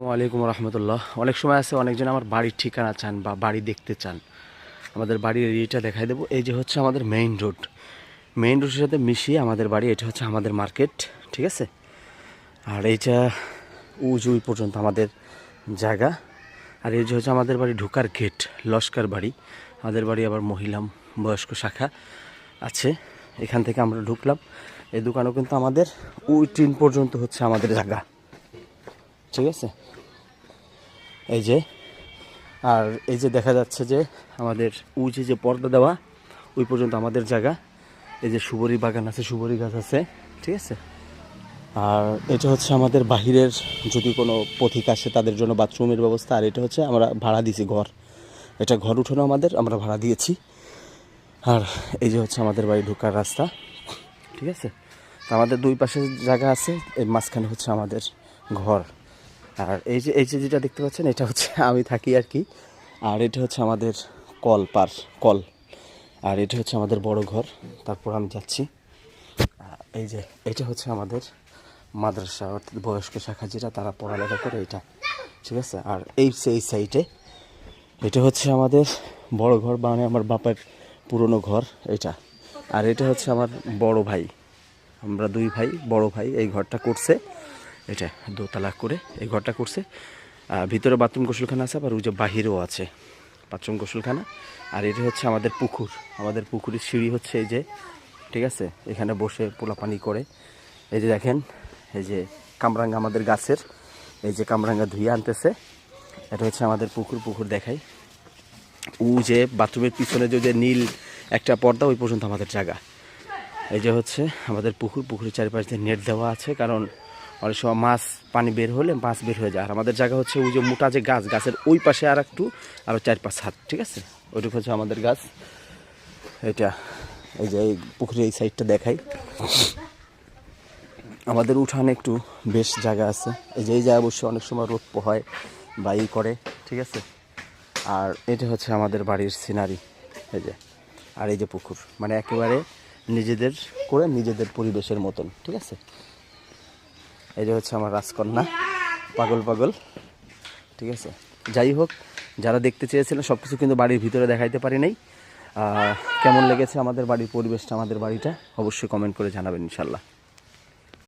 ওয়ালাইকুম রহমতুল্লাহ। অনেক সময় আছে অনেকজন আমার বাড়ির ঠিকানা চান বা বাড়ি দেখতে চান। আমাদের বাড়ির এরিয়াটা দেখাই দেবো। এই যে হচ্ছে আমাদের মেইন রোড, মেইন রোডের সাথে মিশিয়ে আমাদের বাড়ি। এটা হচ্ছে আমাদের মার্কেট, ঠিক আছে। আর এইটা উজুই পর্যন্ত আমাদের জায়গা। আর এই যে হচ্ছে আমাদের বাড়ি ঢোকার গেট, লস্কর বাড়ি। আমাদের বাড়ি আবার মহিলা বয়স্ক শাখা আছে। এখান থেকে আমরা ঢুকলাম। এই দোকানও কিন্তু আমাদের ওই ট্রেন পর্যন্ত হচ্ছে আমাদের জায়গা, ঠিক আছে। এই যে, আর এই যে দেখা যাচ্ছে যে আমাদের উঁচে যে পর্দা দেওয়া ওই পর্যন্ত আমাদের জায়গা। এই যে সুবরি বাগান আছে, সুবরি গাছ আছে, ঠিক আছে। আর এটা হচ্ছে আমাদের বাহিরের যদি কোনো পথিক আসে তাদের জন্য বাথরুমের ব্যবস্থা। আর এটা হচ্ছে আমরা ভাড়া দিয়েছি ঘর, এটা ঘর উঠানো আমাদের, আমরা ভাড়া দিয়েছি। আর এই যে হচ্ছে আমাদের বাড়ি ঢোকার রাস্তা, ঠিক আছে। আমাদের দুই পাশে জায়গা আছে, এর মাঝখানে হচ্ছে আমাদের ঘর। আর এই যে যেটা দেখতে পাচ্ছেন এটা হচ্ছে আমি থাকি আর কি। আর এটা হচ্ছে আমাদের কল। আর এটা হচ্ছে আমাদের বড় ঘর। তারপর আমি যাচ্ছি। এই যে এটা হচ্ছে আমাদের মাদ্রাসা, অর্থাৎ বয়স্ক শাখা যেটা, তারা পড়ালেখা করে এটা, ঠিক আছে। আর এই সাইডে এটা হচ্ছে আমাদের বড় ঘর, মানে আমার বাপের পুরনো ঘর এটা। আর এটা হচ্ছে আমার বড় ভাই, আমরা দুই ভাই, বড় ভাই এই ঘরটা করছে। এটা দোতলা করে এই ঘরটা করছে। ভিতরে বাথরুম গোসলখানা আছে, আবার ওই যে বাহিরেও আছে বাথরুম গোসলখানা। আর এটা হচ্ছে আমাদের পুকুর, আমাদের পুকুরের সিঁড়ি হচ্ছে এই যে, ঠিক আছে। এখানে বসে পোলাপানি করে। এই যে দেখেন, এই যে কামরাঙ্গা আমাদের গাছের, এই যে কামরাঙ্গা ধুয়ে আনতেছে। এটা হচ্ছে আমাদের পুকুর দেখাই। ও যে বাথরুমের পিছনে যে নীল একটা পর্দা, ওই পর্যন্ত আমাদের জায়গা। এই যে হচ্ছে আমাদের পুকুরের চারিপাশ দিয়ে নেট দেওয়া আছে, কারণ অনেক সময় মাছ পানি বের হলে মাছ বের হয়ে যায়। আর আমাদের জায়গা হচ্ছে ওই যে মোটা যে গাছের ওই পাশে আর একটু আরও 4-5 হাত, ঠিক আছে। ওইটুকু হচ্ছে আমাদের গাছ এটা। এই যে এই পুকুরের এই সাইডটা দেখাই, আমাদের উঠানে একটু বেশ জায়গা আছে। এই যে এই জায়গা অবশ্যই অনেক সময় রোদ পোহায় বা ই করে, ঠিক আছে। আর এটা হচ্ছে আমাদের বাড়ির সিনারি, এই যে। আর এই যে পুকুর, মানে একেবারে নিজেদের করে নিজেদের পরিবেশের মতন, ঠিক আছে। এই যে হচ্ছে আমার রাজকন্যা, পাগল, ঠিক আছে। যাই হোক, যারা দেখতে চেয়েছিলেন সব কিছু কিন্তু বাড়ির ভিতরে দেখাইতে পারি নাই। কেমন লেগেছে আমাদের বাড়ির পরিবেশটা, আমাদের বাড়িটা, অবশ্যই কমেন্ট করে জানাবেন ইনশাল্লাহ।